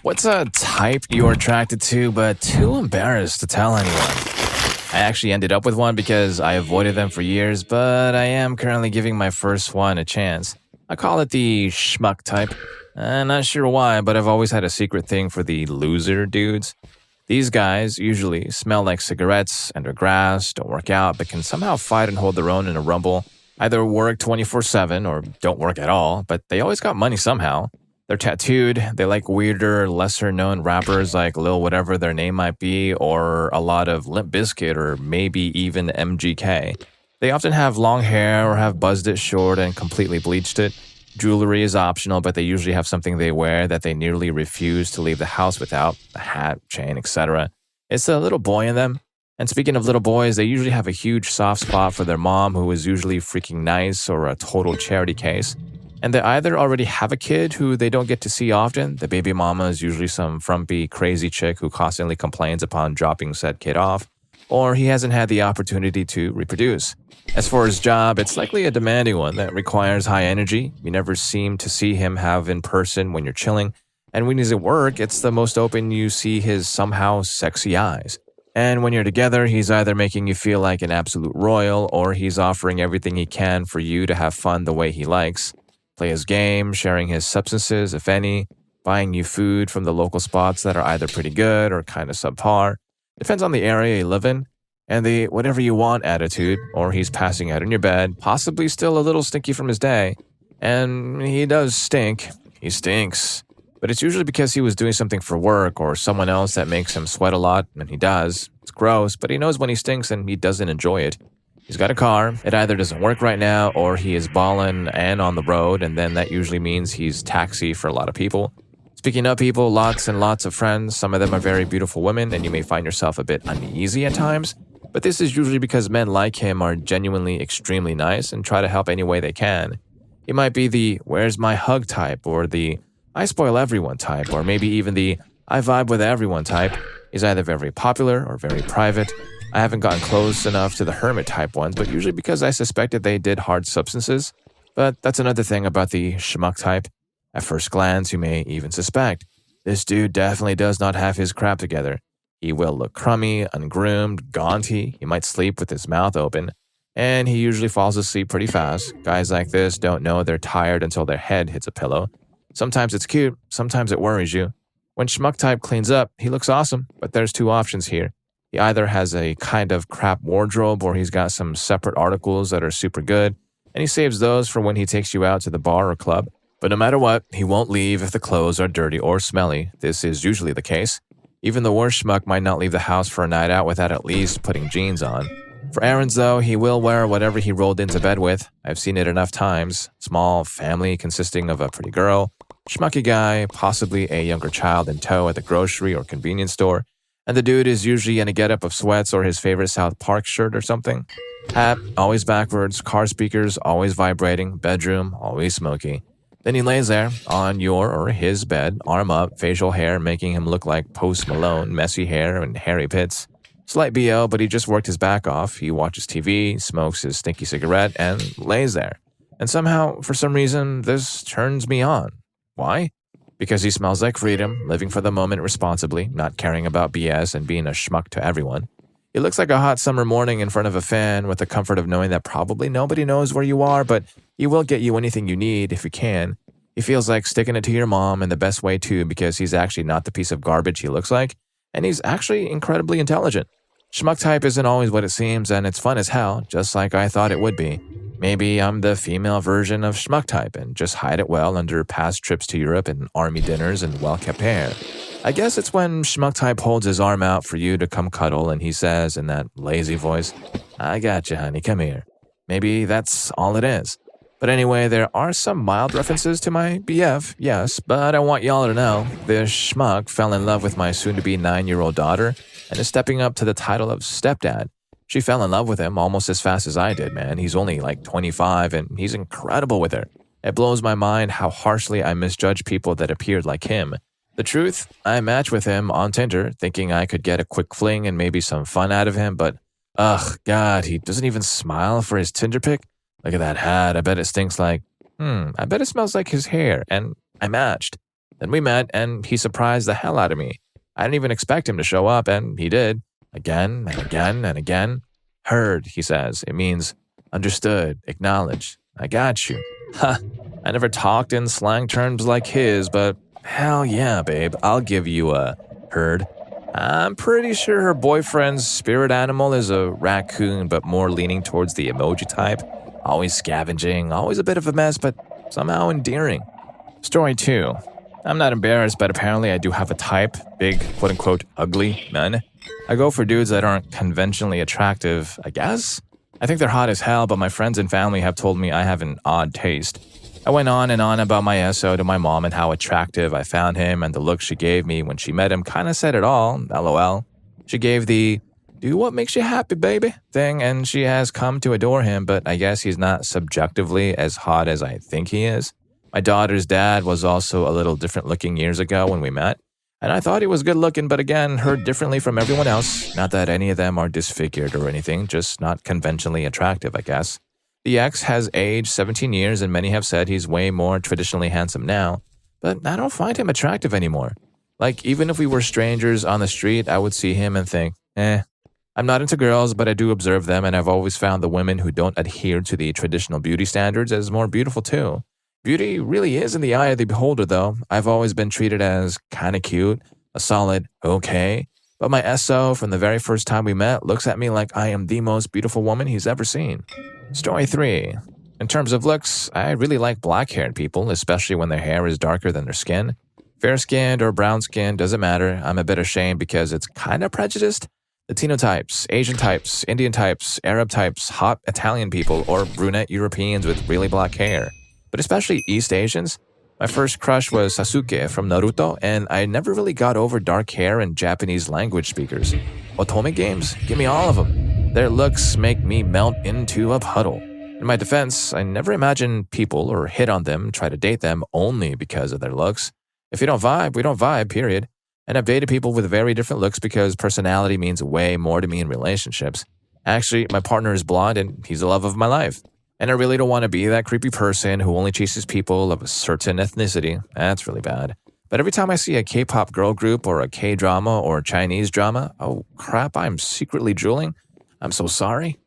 What's a type you're attracted to but too embarrassed to tell anyone? I actually ended up with one because I avoided them for years, but I am currently giving my first one a chance. I call it the schmuck type. I'm not sure why, but I've always had a secret thing for the loser dudes. These guys usually smell like cigarettes, enter grass, don't work out, but can somehow fight and hold their own in a rumble. Either work 24/7 or don't work at all, but they always got money somehow. They're tattooed, they like weirder, lesser-known rappers like Lil whatever their name might be, or a lot of Limp Bizkit or maybe even MGK. They often have long hair or have buzzed it short and completely bleached it. Jewelry is optional, but they usually have something they wear that they nearly refuse to leave the house without, a hat, chain, etc. It's a little boy in them. And speaking of little boys, they usually have a huge soft spot for their mom, who is usually freaking nice or a total charity case. And they either already have a kid who they don't get to see often, the baby mama is usually some frumpy, crazy chick who constantly complains upon dropping said kid off, or he hasn't had the opportunity to reproduce. As for his job, it's likely a demanding one that requires high energy. You never seem to see him have in person when you're chilling, and when he's at work, it's the most open you see his somehow sexy eyes. And when you're together, he's either making you feel like an absolute royal, or he's offering everything he can for you to have fun the way he likes. Play his game, sharing his substances, if any, buying you food from the local spots that are either pretty good or kind of subpar. Depends on the area you live in. And the whatever you want attitude, or he's passing out in your bed, possibly still a little stinky from his day. And he does stink. He stinks. But it's usually because he was doing something for work or someone else that makes him sweat a lot, and he does. It's gross, but he knows when he stinks and he doesn't enjoy it. He's got a car. It either doesn't work right now or he is ballin' and on the road, and then that usually means he's taxi for a lot of people. Speaking of people, lots and lots of friends. Some of them are very beautiful women, and you may find yourself a bit uneasy at times. But this is usually because men like him are genuinely extremely nice and try to help any way they can. He might be the "where's my hug" type, or the "I spoil everyone" type, or maybe even the "I vibe with everyone" type. He's either very popular or very private. I haven't gotten close enough to the hermit type ones, but usually because I suspected they did hard substances. But that's another thing about the schmuck type. At first glance, you may even suspect, this dude definitely does not have his crap together. He will look crummy, ungroomed, gaunty. He might sleep with his mouth open. And he usually falls asleep pretty fast. Guys like this don't know they're tired until their head hits a pillow. Sometimes it's cute, sometimes it worries you. When schmuck type cleans up, he looks awesome, but there's two options here. He either has a kind of crap wardrobe, or he's got some separate articles that are super good, and he saves those for when he takes you out to the bar or club. But no matter what, he won't leave if the clothes are dirty or smelly. This is usually the case. Even the worst schmuck might not leave the house for a night out without at least putting jeans on. For errands, though, he will wear whatever he rolled into bed with. I've seen it enough times. Small family consisting of a pretty girl, schmucky guy, possibly a younger child in tow at the grocery or convenience store, and the dude is usually in a getup of sweats or his favorite South Park shirt or something. Hat, always backwards, car speakers, always vibrating, bedroom, always smoky. Then he lays there, on your or his bed, arm up, facial hair making him look like Post Malone, messy hair and hairy pits. Slight BO, but he just worked his back off. He watches TV, smokes his stinky cigarette, and lays there. And somehow, for some reason, this turns me on. Why? Because he smells like freedom, living for the moment responsibly, not caring about BS and being a schmuck to everyone. He looks like a hot summer morning in front of a fan with the comfort of knowing that probably nobody knows where you are, but he will get you anything you need if he can. He feels like sticking it to your mom in the best way too, because he's actually not the piece of garbage he looks like, and he's actually incredibly intelligent. Schmuck type isn't always what it seems, and it's fun as hell, just like I thought it would be. Maybe I'm the female version of schmuck type and just hide it well under past trips to Europe and army dinners and well-kept hair. I guess it's when schmuck type holds his arm out for you to come cuddle and he says in that lazy voice, "I got you, honey, come here." Maybe that's all it is. But anyway, there are some mild references to my BF, yes, but I want y'all to know, this schmuck fell in love with my soon-to-be 9-year-old daughter and is stepping up to the title of stepdad. She fell in love with him almost as fast as I did, man. He's only like 25 and he's incredible with her. It blows my mind how harshly I misjudge people that appeared like him. The truth, I matched with him on Tinder, thinking I could get a quick fling and maybe some fun out of him, but ugh, God, he doesn't even smile for his Tinder pic. Look at that hat, I bet it stinks like, I bet it smells like his hair, and I matched. Then we met, and he surprised the hell out of me. I didn't even expect him to show up, and he did. Again and again and again. Heard, he says. It means understood, acknowledged. I got you. Ha, I never talked in slang terms like his, but hell yeah, babe, I'll give you a heard. I'm pretty sure her boyfriend's spirit animal is a raccoon, but more leaning towards the emoji type. Always scavenging, always a bit of a mess, but somehow endearing. Story 2. I'm not embarrassed, but apparently I do have a type, big, quote-unquote, ugly men. I go for dudes that aren't conventionally attractive, I guess? I think they're hot as hell, but my friends and family have told me I have an odd taste. I went on and on about my SO to my mom and how attractive I found him, and the look she gave me when she met him kind of said it all, lol. She gave the, do what makes you happy, baby, thing, and she has come to adore him, but I guess he's not subjectively as hot as I think he is. My daughter's dad was also a little different looking years ago when we met, and I thought he was good looking, but again, heard differently from everyone else. Not that any of them are disfigured or anything, just not conventionally attractive, I guess. The ex has aged 17 years, and many have said he's way more traditionally handsome now, but I don't find him attractive anymore. Like, even if we were strangers on the street, I would see him and think, I'm not into girls, but I do observe them, and I've always found the women who don't adhere to the traditional beauty standards as more beautiful too. Beauty really is in the eye of the beholder, though. I've always been treated as kinda cute, a solid okay, but my SO from the very first time we met looks at me like I am the most beautiful woman he's ever seen. Story 3. In terms of looks, I really like black-haired people, especially when their hair is darker than their skin. Fair-skinned or brown-skinned, doesn't matter. I'm a bit ashamed because it's kinda prejudiced. Latino types, Asian types, Indian types, Arab types, hot Italian people, or brunette Europeans with really black hair. But especially East Asians. My first crush was Sasuke from Naruto, and I never really got over dark hair and Japanese language speakers. Otome games? Give me all of them. Their looks make me melt into a puddle. In my defense, I never imagined people or hit on them, try to date them only because of their looks. If you don't vibe, we don't vibe, period. And I've dated people with very different looks because personality means way more to me in relationships. Actually, my partner is blonde and he's the love of my life. And I really don't want to be that creepy person who only chases people of a certain ethnicity. That's really bad. But every time I see a K-pop girl group or a K-drama or a Chinese drama, oh crap, I'm secretly drooling. I'm so sorry.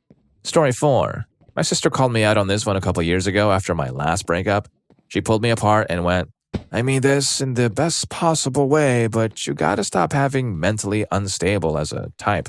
Story 4. My sister called me out on this one a couple years ago after my last breakup. She pulled me apart and went, I mean this in the best possible way, but you gotta stop having mentally unstable as a type.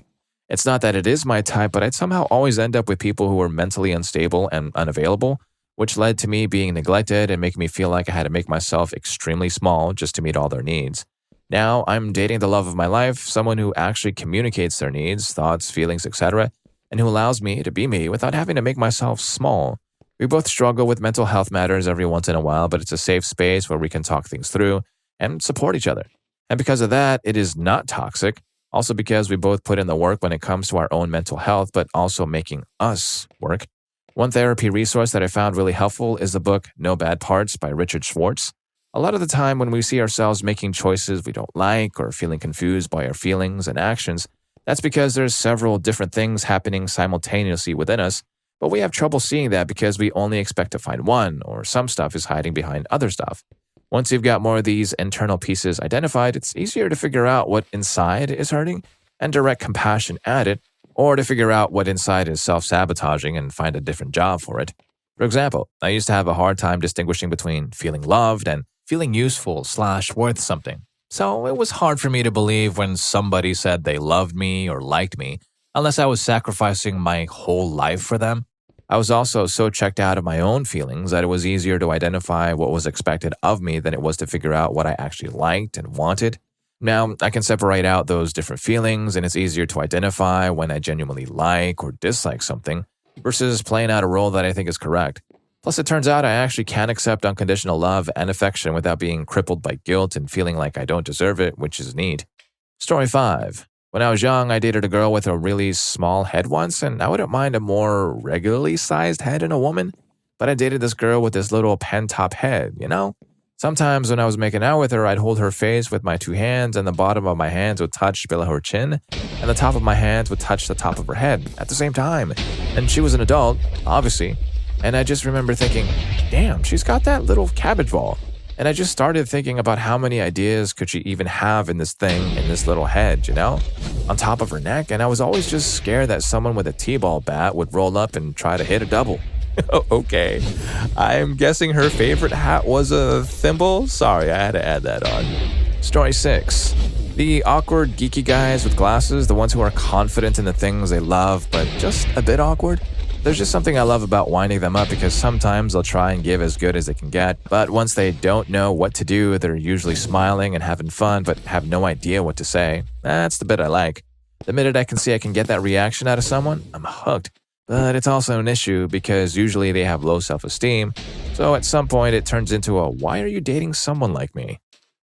It's not that it is my type, but I'd somehow always end up with people who were mentally unstable and unavailable, which led to me being neglected and making me feel like I had to make myself extremely small just to meet all their needs. Now, I'm dating the love of my life, someone who actually communicates their needs, thoughts, feelings, etc., and who allows me to be me without having to make myself small. We both struggle with mental health matters every once in a while, but it's a safe space where we can talk things through and support each other. And because of that, it is not toxic. Also because we both put in the work when it comes to our own mental health, but also making us work. One therapy resource that I found really helpful is the book No Bad Parts by Richard Schwartz. A lot of the time when we see ourselves making choices we don't like or feeling confused by our feelings and actions, that's because there's several different things happening simultaneously within us, but we have trouble seeing that because we only expect to find one, or some stuff is hiding behind other stuff. Once you've got more of these internal pieces identified, it's easier to figure out what inside is hurting and direct compassion at it, or to figure out what inside is self-sabotaging and find a different job for it. For example, I used to have a hard time distinguishing between feeling loved and feeling useful/worth something. So it was hard for me to believe when somebody said they loved me or liked me, unless I was sacrificing my whole life for them. I was also so checked out of my own feelings that it was easier to identify what was expected of me than it was to figure out what I actually liked and wanted. Now, I can separate out those different feelings, and it's easier to identify when I genuinely like or dislike something versus playing out a role that I think is correct. Plus, it turns out I actually can accept unconditional love and affection without being crippled by guilt and feeling like I don't deserve it, which is neat. Story 5. When I was young, I dated a girl with a really small head once, and I wouldn't mind a more regularly sized head in a woman, but I dated this girl with this little pen-top head, you know? Sometimes when I was making out with her, I'd hold her face with my two hands, and the bottom of my hands would touch below her chin, and the top of my hands would touch the top of her head at the same time. And she was an adult, obviously, and I just remember thinking, damn, she's got that little cabbage ball. And I just started thinking about how many ideas could she even have in this thing, in this little head, on top of her neck. And I was always just scared that someone with a T-ball bat would roll up and try to hit a double. Okay, I'm guessing her favorite hat was a thimble. Sorry, I had to add that on. Story 6. The awkward, geeky guys with glasses, the ones who are confident in the things they love, but just a bit awkward. There's just something I love about winding them up because sometimes they'll try and give as good as they can get, but once they don't know what to do, they're usually smiling and having fun, but have no idea what to say. That's the bit I like. The minute I can see I can get that reaction out of someone, I'm hooked. But it's also an issue because usually they have low self-esteem, so at some point it turns into a "why are you dating someone like me?"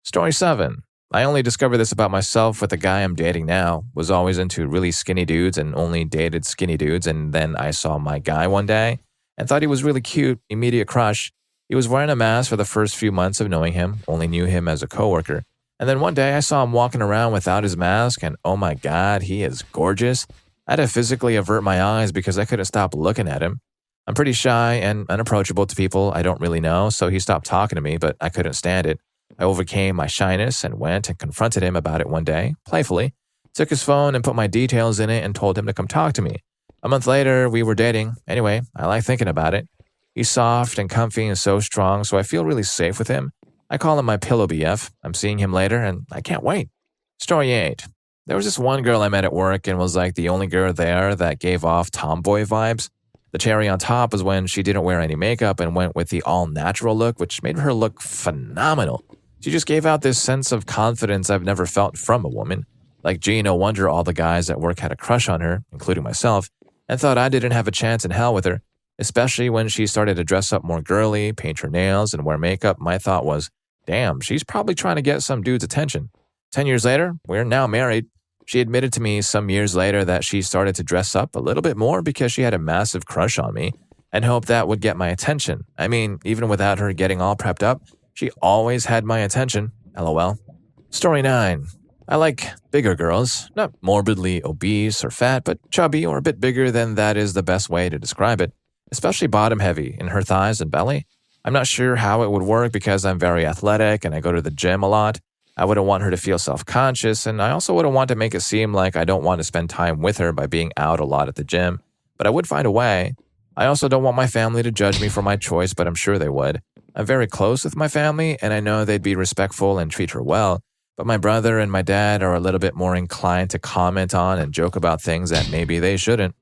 Story 7. I only discovered this about myself with the guy I'm dating now. Was always into really skinny dudes and only dated skinny dudes, and then I saw my guy one day and thought he was really cute, immediate crush. He was wearing a mask for the first few months of knowing him, only knew him as a coworker. And then one day I saw him walking around without his mask, and oh my god, he is gorgeous. I had to physically avert my eyes because I couldn't stop looking at him. I'm pretty shy and unapproachable to people I don't really know, so he stopped talking to me, but I couldn't stand it. I overcame my shyness and went and confronted him about it one day, playfully, took his phone and put my details in it and told him to come talk to me. A month later, we were dating. Anyway, I like thinking about it. He's soft and comfy and so strong, so I feel really safe with him. I call him my pillow BF. I'm seeing him later, and I can't wait. Story 8. There was this one girl I met at work and was like the only girl there that gave off tomboy vibes. The cherry on top was when she didn't wear any makeup and went with the all-natural look, which made her look phenomenal. She just gave out this sense of confidence I've never felt from a woman. Like, gee, no wonder all the guys at work had a crush on her, including myself, and thought I didn't have a chance in hell with her. Especially when she started to dress up more girly, paint her nails, and wear makeup, my thought was, damn, she's probably trying to get some dude's attention. 10 years later, we're now married. She admitted to me some years later that she started to dress up a little bit more because she had a massive crush on me and hoped that would get my attention. I mean, even without her getting all prepped up, she always had my attention. LOL. Story 9. I like bigger girls, not morbidly obese or fat, but chubby or a bit bigger than that is the best way to describe it, especially bottom heavy in her thighs and belly. I'm not sure how it would work because I'm very athletic and I go to the gym a lot. I wouldn't want her to feel self-conscious, and I also wouldn't want to make it seem like I don't want to spend time with her by being out a lot at the gym, but I would find a way. I also don't want my family to judge me for my choice, but I'm sure they would. I'm very close with my family, and I know they'd be respectful and treat her well, but my brother and my dad are a little bit more inclined to comment on and joke about things that maybe they shouldn't.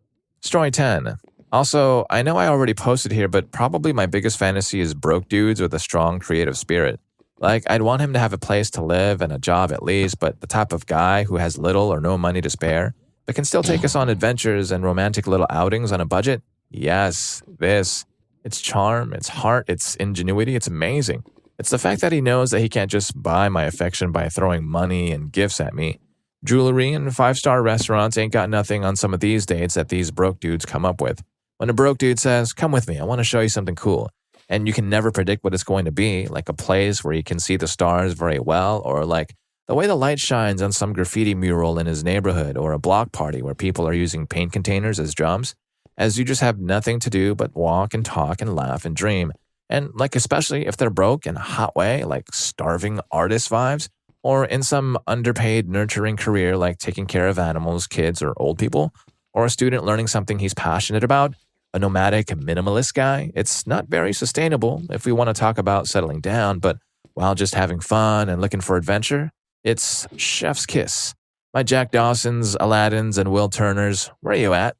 Story 10. Also, I know I already posted here, but probably my biggest fantasy is broke dudes with a strong creative spirit. Like, I'd want him to have a place to live and a job at least, but the type of guy who has little or no money to spare, but can still take us on adventures and romantic little outings on a budget. Yes, this. Its charm, its heart, its ingenuity, it's amazing. It's the fact that he knows that he can't just buy my affection by throwing money and gifts at me. Jewelry and five-star restaurants ain't got nothing on some of these dates that these broke dudes come up with. When a broke dude says, "Come with me, I want to show you something cool," and you can never predict what it's going to be, like a place where you can see the stars very well, or like the way the light shines on some graffiti mural in his neighborhood, or a block party where people are using paint containers as drums, as you just have nothing to do but walk and talk and laugh and dream. And like, especially if they're broke in a hot way, like starving artist vibes, or in some underpaid nurturing career like taking care of animals, kids, or old people, or a student learning something he's passionate about, a nomadic minimalist guy. It's not very sustainable if we want to talk about settling down, but while just having fun and looking for adventure, it's chef's kiss. My Jack Dawsons, Aladdins, and Will Turners, where are you at?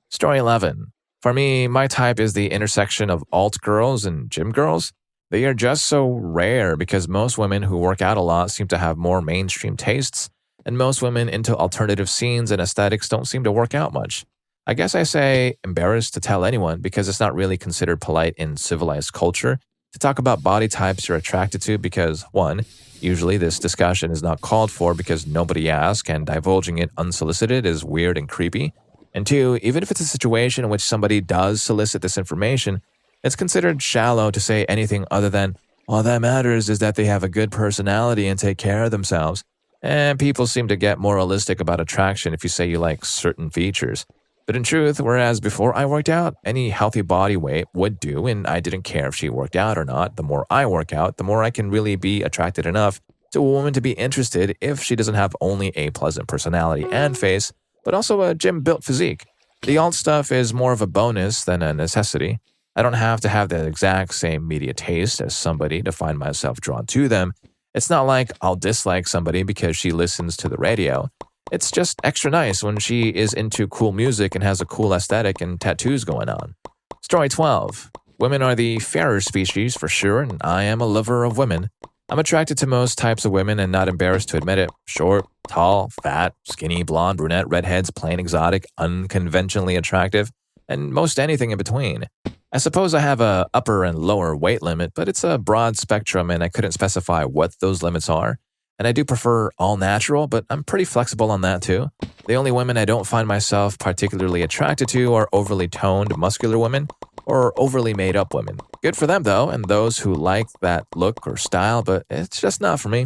Story 11. For me, my type is the intersection of alt girls and gym girls. They are just so rare because most women who work out a lot seem to have more mainstream tastes, and most women into alternative scenes and aesthetics don't seem to work out much. I guess I say embarrassed to tell anyone because it's not really considered polite in civilized culture to talk about body types you're attracted to because, 1, usually this discussion is not called for because nobody asked and divulging it unsolicited is weird and creepy, and 2, even if it's a situation in which somebody does solicit this information, it's considered shallow to say anything other than, all that matters is that they have a good personality and take care of themselves. And people seem to get moralistic about attraction if you say you like certain features. But in truth, whereas before I worked out, any healthy body weight would do, and I didn't care if she worked out or not. The more I work out, the more I can really be attracted enough to a woman to be interested if she doesn't have only a pleasant personality and face, but also a gym-built physique. The alt stuff is more of a bonus than a necessity. I don't have to have the exact same media taste as somebody to find myself drawn to them. It's not like I'll dislike somebody because she listens to the radio. It's just extra nice when she is into cool music and has a cool aesthetic and tattoos going on. Story 12. Women are the fairer species for sure, and I am a lover of women. I'm attracted to most types of women and not embarrassed to admit it. Short, tall, fat, skinny, blonde, brunette, redheads, plain exotic, unconventionally attractive, and most anything in between. I suppose I have a upper and lower weight limit, but it's a broad spectrum and I couldn't specify what those limits are. And I do prefer all natural, but I'm pretty flexible on that too. The only women I don't find myself particularly attracted to are overly toned, muscular women or overly made up women. Good for them though, and those who like that look or style, but it's just not for me.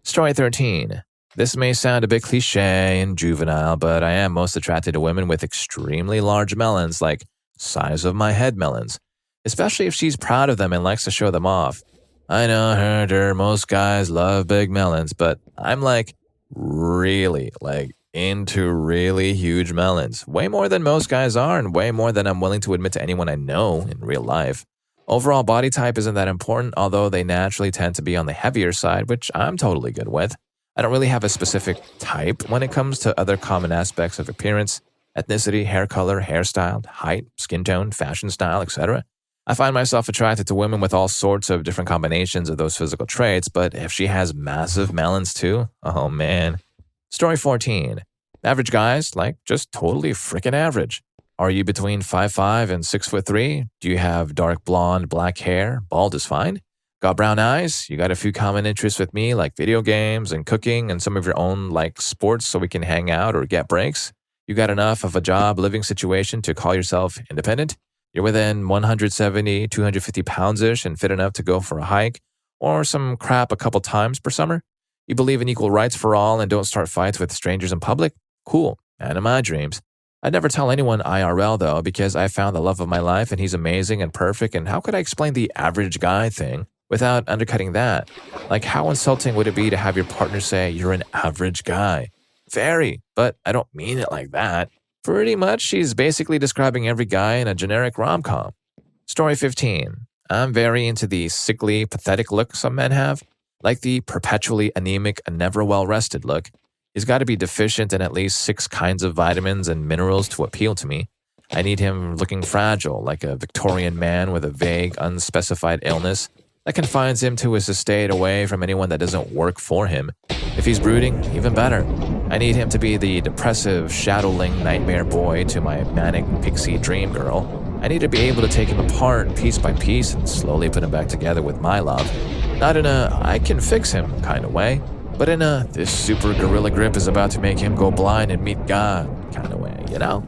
Story 13. This may sound a bit cliche and juvenile, but I am most attracted to women with extremely large melons, like size of my head melons, especially if she's proud of them and likes to show them off. I know, heard her, most guys love big melons, but I'm really into really huge melons. Way more than most guys are and way more than I'm willing to admit to anyone I know in real life. Overall body type isn't that important, although they naturally tend to be on the heavier side, which I'm totally good with. I don't really have a specific type when it comes to other common aspects of appearance, ethnicity, hair color, hairstyle, height, skin tone, fashion style, etc. I find myself attracted to women with all sorts of different combinations of those physical traits, but if she has massive melons too, oh man. Story 14. Average guys, just totally freaking average. Are you between 5'5" and 6'3"? Do you have dark blonde, black hair? Bald is fine. Got brown eyes? You got a few common interests with me like video games and cooking and some of your own sports so we can hang out or get breaks? You got enough of a job, living situation to call yourself independent? You're within 170, 250 pounds-ish and fit enough to go for a hike or some crap a couple times per summer? You believe in equal rights for all and don't start fights with strangers in public? Cool. Man of my dreams. I'd never tell anyone IRL though because I found the love of my life and he's amazing and perfect, and how could I explain the average guy thing without undercutting that? How insulting would it be to have your partner say you're an average guy? Very, but I don't mean it like that. Pretty much, she's basically describing every guy in a generic rom-com. Story 15. I'm very into the sickly, pathetic look some men have, like the perpetually anemic and never well-rested look. He's got to be deficient in at least 6 kinds of vitamins and minerals to appeal to me. I need him looking fragile, like a Victorian man with a vague, unspecified illness that confines him to his estate away from anyone that doesn't work for him. If he's brooding, even better. I need him to be the depressive, shadowling nightmare boy to my manic pixie dream girl. I need to be able to take him apart piece by piece and slowly put him back together with my love. Not in a I can fix him kind of way, but in a this super gorilla grip is about to make him go blind and meet God kind of way, you know?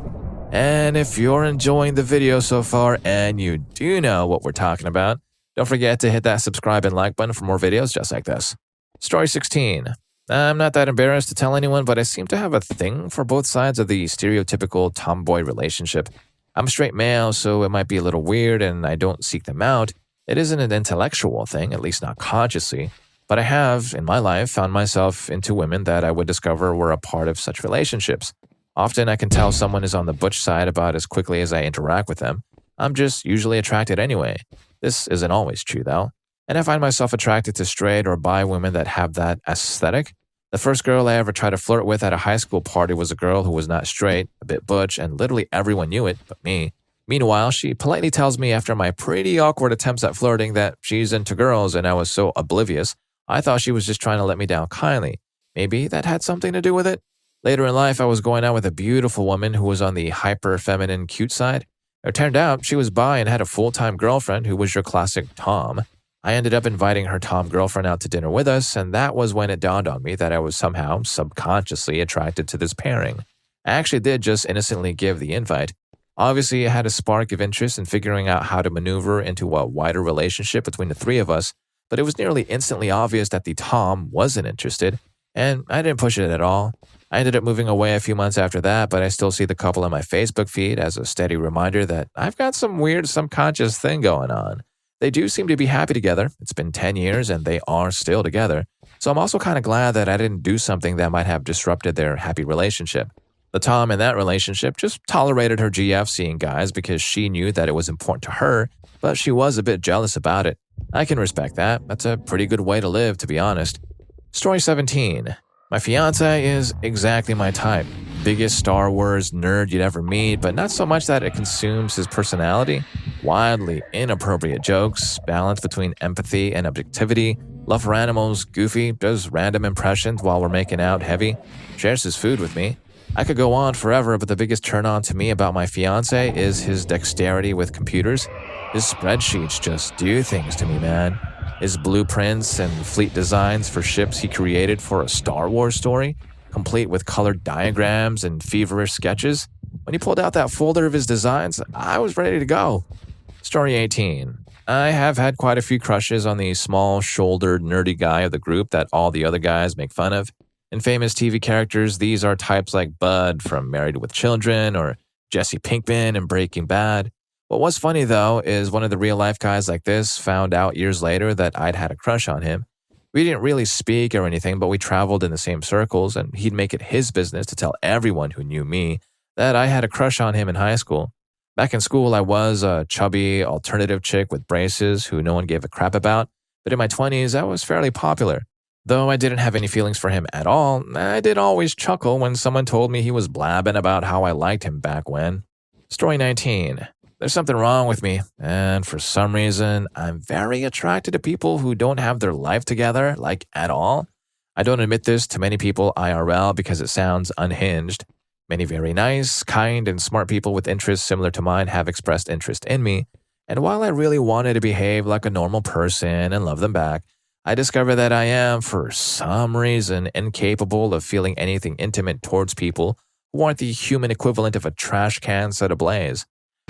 And if you're enjoying the video so far and you do know what we're talking about, don't forget to hit that subscribe and like button for more videos just like this. Story 16. I'm not that embarrassed to tell anyone, but I seem to have a thing for both sides of the stereotypical tomboy relationship. I'm a straight male, so it might be a little weird and I don't seek them out. It isn't an intellectual thing, at least not consciously, but I have, in my life, found myself into women that I would discover were a part of such relationships. Often I can tell someone is on the butch side about as quickly as I interact with them. I'm just usually attracted anyway. This isn't always true, though. And I find myself attracted to straight or bi women that have that aesthetic. The first girl I ever tried to flirt with at a high school party was a girl who was not straight, a bit butch, and literally everyone knew it but me. Meanwhile, she politely tells me after my pretty awkward attempts at flirting that she's into girls, and I was so oblivious, I thought she was just trying to let me down kindly. Maybe that had something to do with it? Later in life, I was going out with a beautiful woman who was on the hyper-feminine cute side. It turned out she was bi and had a full-time girlfriend who was your classic Tom. I ended up inviting her Tom girlfriend out to dinner with us, and that was when it dawned on me that I was somehow subconsciously attracted to this pairing. I actually did just innocently give the invite. Obviously, I had a spark of interest in figuring out how to maneuver into a wider relationship between the three of us, but it was nearly instantly obvious that the Tom wasn't interested, and I didn't push it at all. I ended up moving away a few months after that, but I still see the couple on my Facebook feed as a steady reminder that I've got some weird subconscious thing going on. They do seem to be happy together. It's been 10 years and they are still together. So I'm also kind of glad that I didn't do something that might have disrupted their happy relationship. The Tom in that relationship just tolerated her GF seeing guys because she knew that it was important to her, but she was a bit jealous about it. I can respect that. That's a pretty good way to live, to be honest. Story 17. My fiance is exactly my type. Biggest Star Wars nerd you'd ever meet, but not so much that it consumes his personality. Wildly inappropriate jokes, balance between empathy and objectivity, love for animals, goofy, does random impressions while we're making out heavy, shares his food with me. I could go on forever, but the biggest turn on to me about my fiance is his dexterity with computers. His spreadsheets just do things to me, man. His blueprints and fleet designs for ships he created for a Star Wars story, complete with colored diagrams and feverish sketches. When he pulled out that folder of his designs, I was ready to go. Story 18. I have had quite a few crushes on the small-shouldered, nerdy guy of the group that all the other guys make fun of. In famous TV characters, these are types like Bud from Married with Children or Jesse Pinkman in Breaking Bad. What was funny, though, is one of the real-life guys like this found out years later that I'd had a crush on him. We didn't really speak or anything, but we traveled in the same circles, and he'd make it his business to tell everyone who knew me that I had a crush on him in high school. Back in school, I was a chubby, alternative chick with braces who no one gave a crap about, but in my 20s, I was fairly popular. Though I didn't have any feelings for him at all, I did always chuckle when someone told me he was blabbing about how I liked him back when. Story 19. There's something wrong with me, and for some reason, I'm very attracted to people who don't have their life together, like at all. I don't admit this to many people IRL because it sounds unhinged. Many very nice, kind, and smart people with interests similar to mine have expressed interest in me, and while I really wanted to behave like a normal person and love them back, I discovered that I am, for some reason, incapable of feeling anything intimate towards people who aren't the human equivalent of a trash can set ablaze.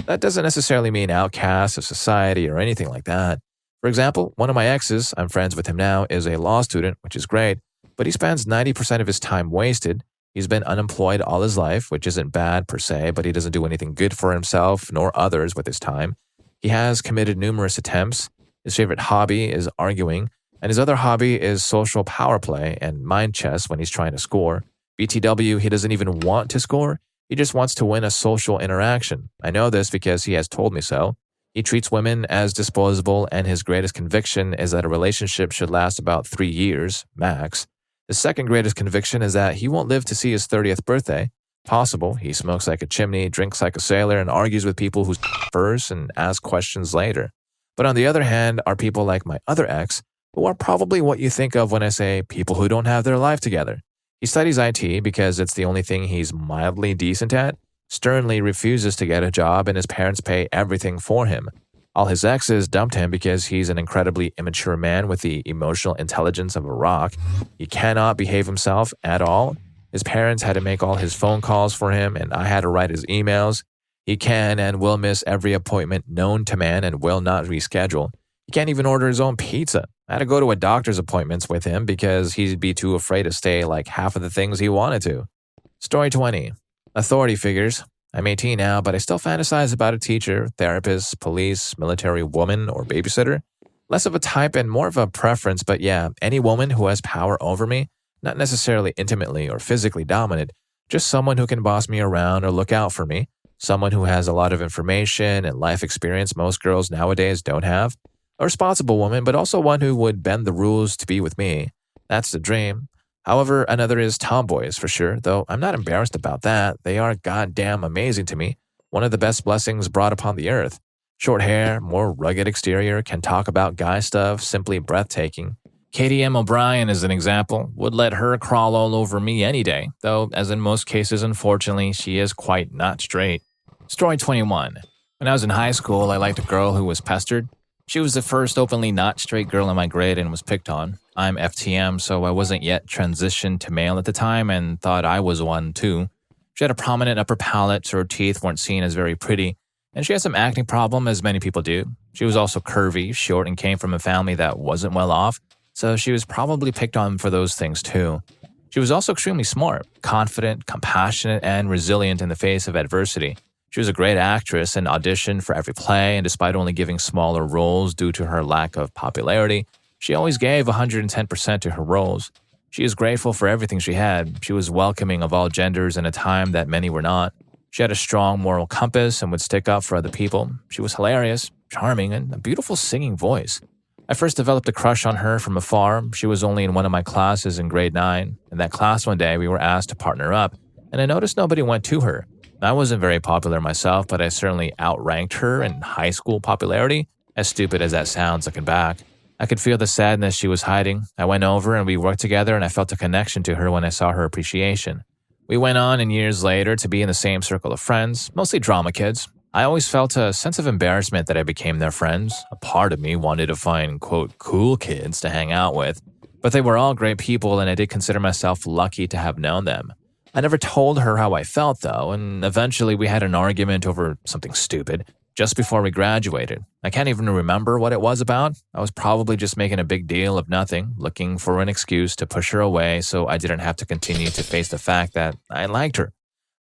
That doesn't necessarily mean outcasts of society or anything like that. For example, one of my exes, I'm friends with him now, is a law student, which is great, but he spends 90% of his time wasted. He's been unemployed all his life, which isn't bad per se, but he doesn't do anything good for himself nor others with his time. He has committed numerous attempts. His favorite hobby is arguing, and his other hobby is social power play and mind chess when he's trying to score. BTW, he doesn't even want to score. He just wants to win a social interaction. I know this because he has told me so. He treats women as disposable, and his greatest conviction is that a relationship should last about 3 years, max. His second greatest conviction is that he won't live to see his 30th birthday. Possible, he smokes like a chimney, drinks like a sailor, and argues with people who first and ask questions later. But on the other hand are people like my other ex, who are probably what you think of when I say people who don't have their life together. He studies IT because it's the only thing he's mildly decent at, sternly refuses to get a job, and his parents pay everything for him. All his exes dumped him because he's an incredibly immature man with the emotional intelligence of a rock. He cannot behave himself at all. His parents had to make all his phone calls for him, and I had to write his emails. He can and will miss every appointment known to man and will not reschedule. He can't even order his own pizza. I had to go to a doctor's appointments with him because he'd be too afraid to stay like half of the things he wanted to. Story 20. Authority figures. I'm 18 now, but I still fantasize about a teacher, therapist, police, military woman, or babysitter. Less of a type and more of a preference, but yeah, any woman who has power over me, not necessarily intimately or physically dominant, just someone who can boss me around or look out for me, someone who has a lot of information and life experience most girls nowadays don't have. A responsible woman, but also one who would bend the rules to be with me. That's the dream. However, another is tomboys for sure, though I'm not embarrassed about that. They are goddamn amazing to me. One of the best blessings brought upon the earth. Short hair, more rugged exterior, can talk about guy stuff, simply breathtaking. Katie M. O'Brien is an example. Would let her crawl all over me any day, though as in most cases, unfortunately, she is quite not straight. Story 21. When I was in high school, I liked a girl who was pestered. She was the first openly not straight girl in my grade and was picked on. I'm FTM, so I wasn't yet transitioned to male at the time and thought I was one too. She had a prominent upper palate, so her teeth weren't seen as very pretty, and she had some acne problem, as many people do. She was also curvy, short, and came from a family that wasn't well off, so she was probably picked on for those things too. She was also extremely smart, confident, compassionate, and resilient in the face of adversity. She was a great actress and auditioned for every play, and despite only giving smaller roles due to her lack of popularity, she always gave 110% to her roles. She is grateful for everything she had. She was welcoming of all genders in a time that many were not. She had a strong moral compass and would stick up for other people. She was hilarious, charming, and a beautiful singing voice. I first developed a crush on her from afar. She was only in one of my classes in grade 9. In that class one day, we were asked to partner up, and I noticed nobody went to her. I wasn't very popular myself, but I certainly outranked her in high school popularity, as stupid as that sounds looking back. I could feel the sadness she was hiding. I went over and we worked together, and I felt a connection to her when I saw her appreciation. We went on and years later to be in the same circle of friends, mostly drama kids. I always felt a sense of embarrassment that I became their friends. A part of me wanted to find, quote, cool kids to hang out with. But they were all great people, and I did consider myself lucky to have known them. I never told her how I felt, though, and eventually we had an argument over something stupid just before we graduated. I can't even remember what it was about. I was probably just making a big deal of nothing, looking for an excuse to push her away so I didn't have to continue to face the fact that I liked her.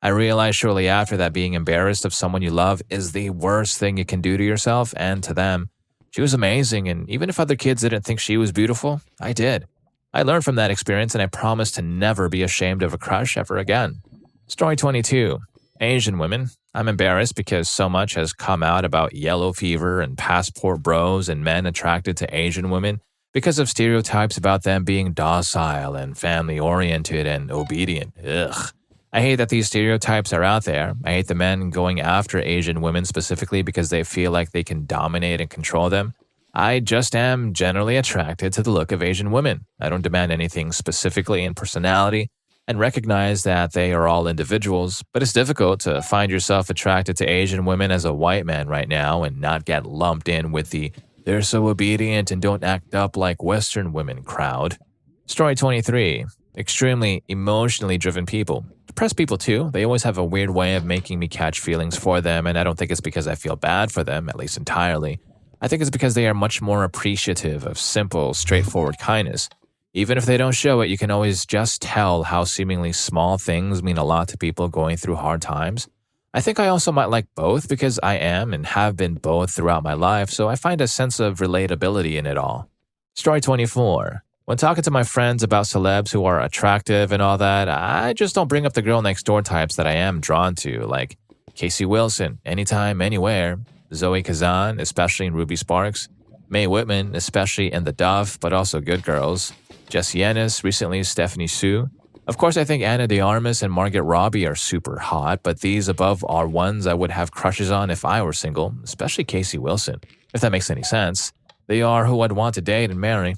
I realized shortly after that being embarrassed of someone you love is the worst thing you can do to yourself and to them. She was amazing, and even if other kids didn't think she was beautiful, I did. I learned from that experience, and I promised to never be ashamed of a crush ever again. Story 22. Asian women. I'm embarrassed because so much has come out about yellow fever and passport bros and men attracted to Asian women because of stereotypes about them being docile and family-oriented and obedient. Ugh. I hate that these stereotypes are out there. I hate the men going after Asian women specifically because they feel like they can dominate and control them. I just am generally attracted to the look of Asian women. I don't demand anything specifically in personality and recognize that they are all individuals, but it's difficult to find yourself attracted to Asian women as a white man right now and not get lumped in with the "they're so obedient and don't act up like Western women" crowd. Story 23. Extremely emotionally driven people. Depressed people too. They always have a weird way of making me catch feelings for them, and I don't think it's because I feel bad for them, at least entirely. I think it's because they are much more appreciative of simple, straightforward kindness. Even if they don't show it, you can always just tell how seemingly small things mean a lot to people going through hard times. I think I also might like both because I am and have been both throughout my life, so I find a sense of relatability in it all. Story 24. When talking to my friends about celebs who are attractive and all that, I just don't bring up the girl next door types that I am drawn to, like Casey Wilson, anytime, anywhere. Zoe Kazan, especially in Ruby Sparks. Mae Whitman, especially in The Duff, but also Good Girls. Jessie Ennis, recently Stephanie Sue. Of course, I think Anna de Armas and Margaret Robbie are super hot, but these above are ones I would have crushes on if I were single, especially Casey Wilson, if that makes any sense. They are who I'd want to date and marry.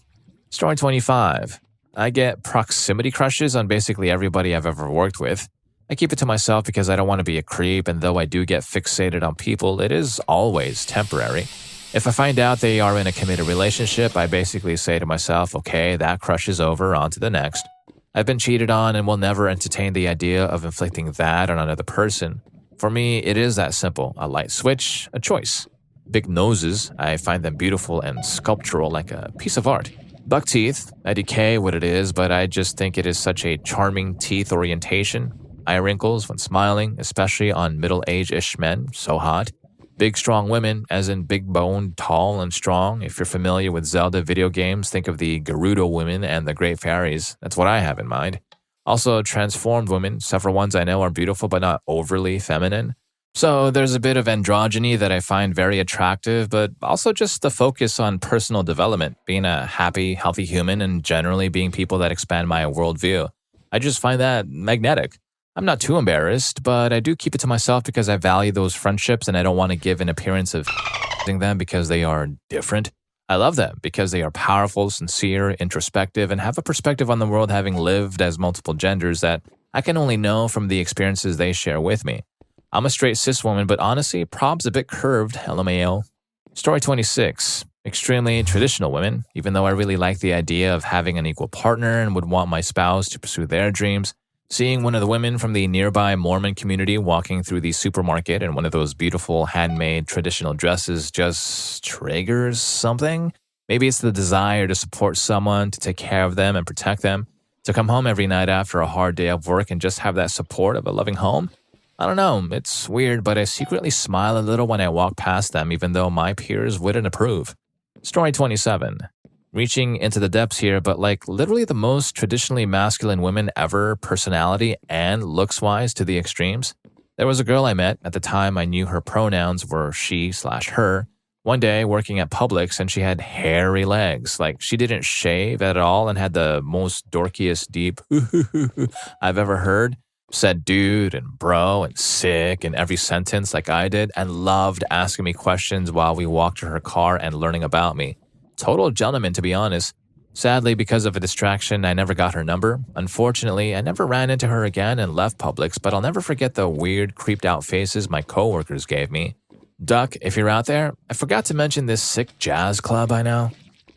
Story 25. I get proximity crushes on basically everybody I've ever worked with. I keep it to myself because I don't want to be a creep, and though I do get fixated on people, it is always temporary. If I find out they are in a committed relationship, I basically say to myself, okay, that crush is over, on to the next. I've been cheated on and will never entertain the idea of inflicting that on another person. For me, it is that simple, a light switch, a choice. Big noses, I find them beautiful and sculptural like a piece of art. Buck teeth, I decay what it is, but I just think it is such a charming teeth orientation. Eye wrinkles when smiling, especially on middle-aged-ish men, so hot. Big, strong women, as in big-boned, tall, and strong. If you're familiar with Zelda video games, think of the Gerudo women and the Great Fairies. That's what I have in mind. Also, transformed women. Several ones I know are beautiful but not overly feminine. So there's a bit of androgyny that I find very attractive, but also just the focus on personal development, being a happy, healthy human, and generally being people that expand my worldview. I just find that magnetic. I'm not too embarrassed, but I do keep it to myself because I value those friendships and I don't want to give an appearance of them because they are different. I love them because they are powerful, sincere, introspective, and have a perspective on the world having lived as multiple genders that I can only know from the experiences they share with me. I'm a straight cis woman, but honestly, prob's a bit curved, LMAO. Story 26. Extremely traditional women. Even though I really like the idea of having an equal partner and would want my spouse to pursue their dreams, seeing one of the women from the nearby Mormon community walking through the supermarket in one of those beautiful handmade traditional dresses just triggers something. Maybe it's the desire to support someone, to take care of them and protect them. To come home every night after a hard day of work and just have that support of a loving home? I don't know, it's weird, but I secretly smile a little when I walk past them, even though my peers wouldn't approve. Story 27. Reaching into the depths here, but like literally the most traditionally masculine women ever, personality and looks-wise to the extremes. There was a girl I met, at the time I knew her pronouns were she/her, one day working at Publix and she had hairy legs. Like she didn't shave at all and had the most dorkiest deep I've ever heard. Said dude and bro and sick in every sentence like I did and loved asking me questions while we walked to her car and learning about me. Total gentleman, to be honest. Sadly, because of a distraction, I never got her number. Unfortunately, I never ran into her again and left Publix, but I'll never forget the weird, creeped out faces my coworkers gave me. Duck, if you're out there, I forgot to mention this sick jazz club I know.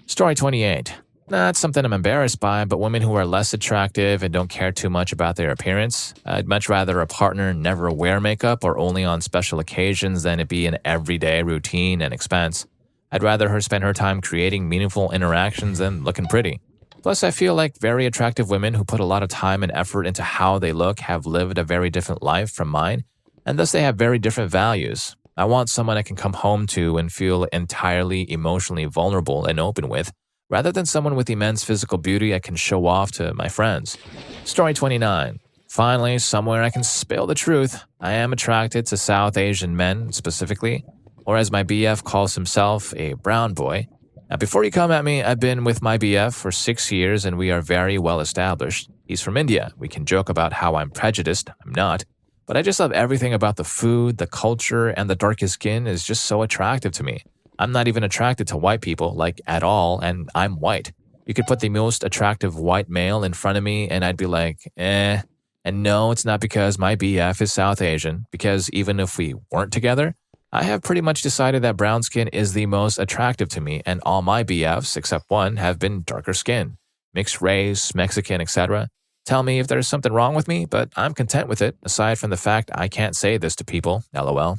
Story 28. Not something I'm embarrassed by, but women who are less attractive and don't care too much about their appearance. I'd much rather a partner never wear makeup or only on special occasions than it be an everyday routine and expense. I'd rather her spend her time creating meaningful interactions than looking pretty. Plus, I feel like very attractive women who put a lot of time and effort into how they look have lived a very different life from mine, and thus they have very different values. I want someone I can come home to and feel entirely emotionally vulnerable and open with, rather than someone with immense physical beauty I can show off to my friends. Story 29. Finally, somewhere I can spill the truth. I am attracted to South Asian men specifically, or as my BF calls himself, a brown boy. Now, before you come at me, I've been with my BF for 6 years and we are very well established. He's from India. We can joke about how I'm prejudiced. I'm not. But I just love everything about the food, the culture, and the darkest skin is just so attractive to me. I'm not even attracted to white people, like at all, and I'm white. You could put the most attractive white male in front of me and I'd be like, eh. And no, it's not because my BF is South Asian, because even if we weren't together, I have pretty much decided that brown skin is the most attractive to me, and all my BFs, except one, have been darker skin. Mixed race, Mexican, etc. Tell me if there's something wrong with me, but I'm content with it, aside from the fact I can't say this to people, lol.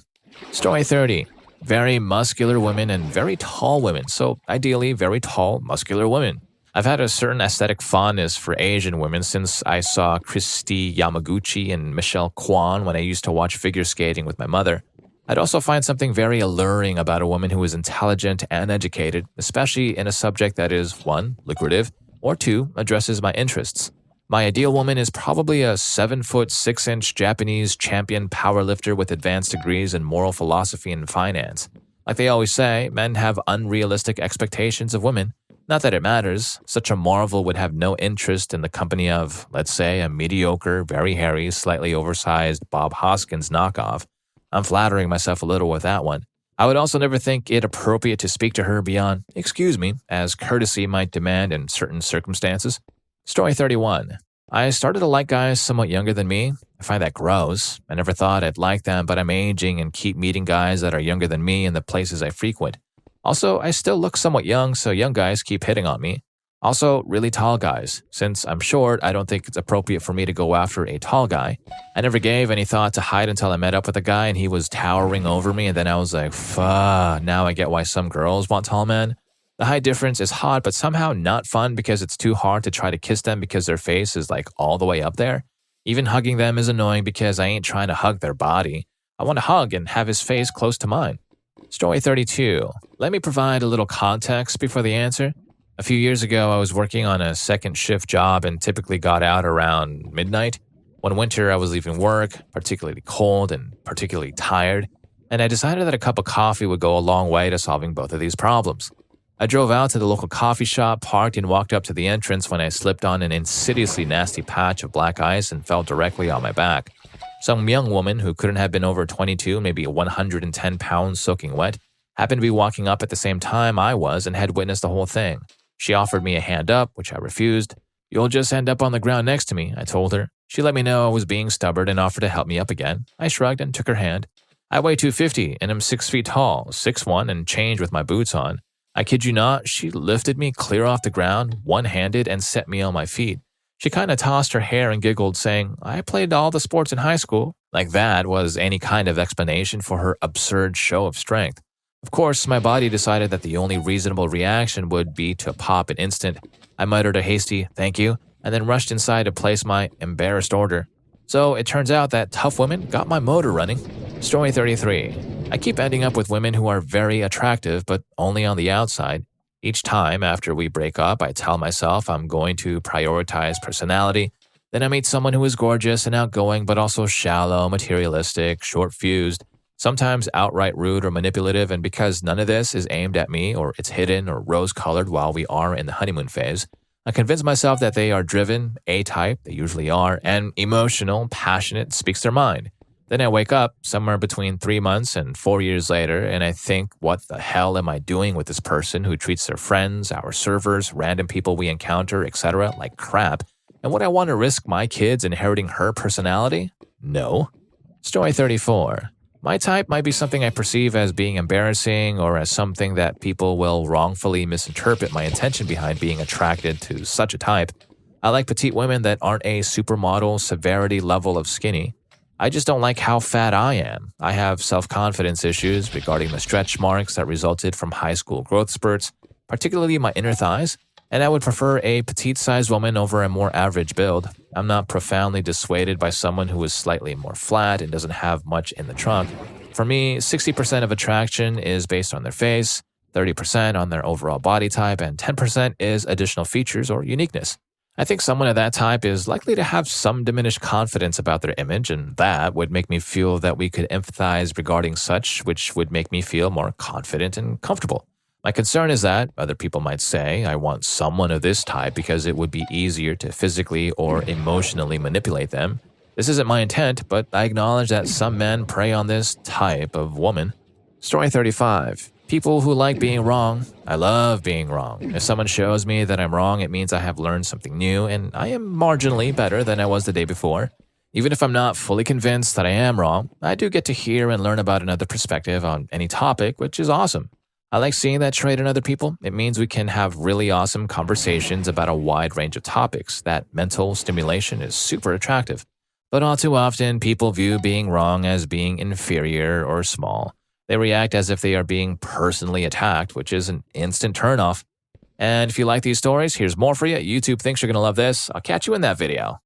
Story 30. Very muscular women and very tall women, so ideally very tall, muscular women. I've had a certain aesthetic fondness for Asian women since I saw Christy Yamaguchi and Michelle Kwan when I used to watch figure skating with my mother. I'd also find something very alluring about a woman who is intelligent and educated, especially in a subject that is 1. Lucrative, or 2. Addresses my interests. My ideal woman is probably a 7-foot 6-inch Japanese champion powerlifter with advanced degrees in moral philosophy and finance. Like they always say, men have unrealistic expectations of women. Not that it matters. Such a marvel would have no interest in the company of, let's say, a mediocre, very hairy, slightly oversized Bob Hoskins knockoff. I'm flattering myself a little with that one. I would also never think it appropriate to speak to her beyond, excuse me, as courtesy might demand in certain circumstances. Story 31. I started to like guys somewhat younger than me. I find that gross. I never thought I'd like them, but I'm aging and keep meeting guys that are younger than me in the places I frequent. Also, I still look somewhat young, so young guys keep hitting on me. Also, really tall guys. Since I'm short, I don't think it's appropriate for me to go after a tall guy. I never gave any thought to height until I met up with a guy and he was towering over me, and then I was like, fuck, now I get why some girls want tall men. The height difference is hot, but somehow not fun because it's too hard to try to kiss them because their face is like all the way up there. Even hugging them is annoying because I ain't trying to hug their body. I want to hug and have his face close to mine. Story 32. Let me provide a little context before the answer. A few years ago, I was working on a second shift job and typically got out around midnight. One winter, I was leaving work, particularly cold and particularly tired, and I decided that a cup of coffee would go a long way to solving both of these problems. I drove out to the local coffee shop, parked, and walked up to the entrance when I slipped on an insidiously nasty patch of black ice and fell directly on my back. Some young woman who couldn't have been over 22, maybe 110 pounds soaking wet, happened to be walking up at the same time I was and had witnessed the whole thing. She offered me a hand up, which I refused. You'll just end up on the ground next to me, I told her. She let me know I was being stubborn and offered to help me up again. I shrugged and took her hand. I weigh 250 and am 6 feet tall, 6'1" and change with my boots on. I kid you not, she lifted me clear off the ground, one-handed, and set me on my feet. She kind of tossed her hair and giggled, saying, I played all the sports in high school. Like that was any kind of explanation for her absurd show of strength. Of course, my body decided that the only reasonable reaction would be to pop an instant. I muttered a hasty, thank you, and then rushed inside to place my embarrassed order. So it turns out that tough women got my motor running. Story 33. I keep ending up with women who are very attractive, but only on the outside. Each time after we break up, I tell myself I'm going to prioritize personality. Then I meet someone who is gorgeous and outgoing, but also shallow, materialistic, short-fused, sometimes outright rude or manipulative, and because none of this is aimed at me or it's hidden or rose-colored while we are in the honeymoon phase, I convince myself that they are driven, A-type, they usually are, and emotional, passionate, speaks their mind. Then I wake up somewhere between 3 months and 4 years later, and I think, what the hell am I doing with this person who treats their friends, our servers, random people we encounter, etc., like crap? And would I want to risk my kids inheriting her personality? No. Story 34. My type might be something I perceive as being embarrassing or as something that people will wrongfully misinterpret my intention behind being attracted to such a type. I like petite women that aren't a supermodel severity level of skinny. I just don't like how fat I am. I have self-confidence issues regarding the stretch marks that resulted from high school growth spurts, particularly my inner thighs, and I would prefer a petite-sized woman over a more average build. I'm not profoundly dissuaded by someone who is slightly more flat and doesn't have much in the trunk. For me, 60% of attraction is based on their face, 30% on their overall body type, and 10% is additional features or uniqueness. I think someone of that type is likely to have some diminished confidence about their image, and that would make me feel that we could empathize regarding such, which would make me feel more confident and comfortable. My concern is that, other people might say, I want someone of this type because it would be easier to physically or emotionally manipulate them. This isn't my intent, but I acknowledge that some men prey on this type of woman. Story 35. People who like being wrong. I love being wrong. If someone shows me that I'm wrong, it means I have learned something new and I am marginally better than I was the day before. Even if I'm not fully convinced that I am wrong, I do get to hear and learn about another perspective on any topic, which is awesome. I like seeing that trait in other people. It means we can have really awesome conversations about a wide range of topics. That mental stimulation is super attractive. But all too often, people view being wrong as being inferior or small. They react as if they are being personally attacked, which is an instant turnoff. And if you like these stories, here's more for you. YouTube thinks you're going to love this. I'll catch you in that video.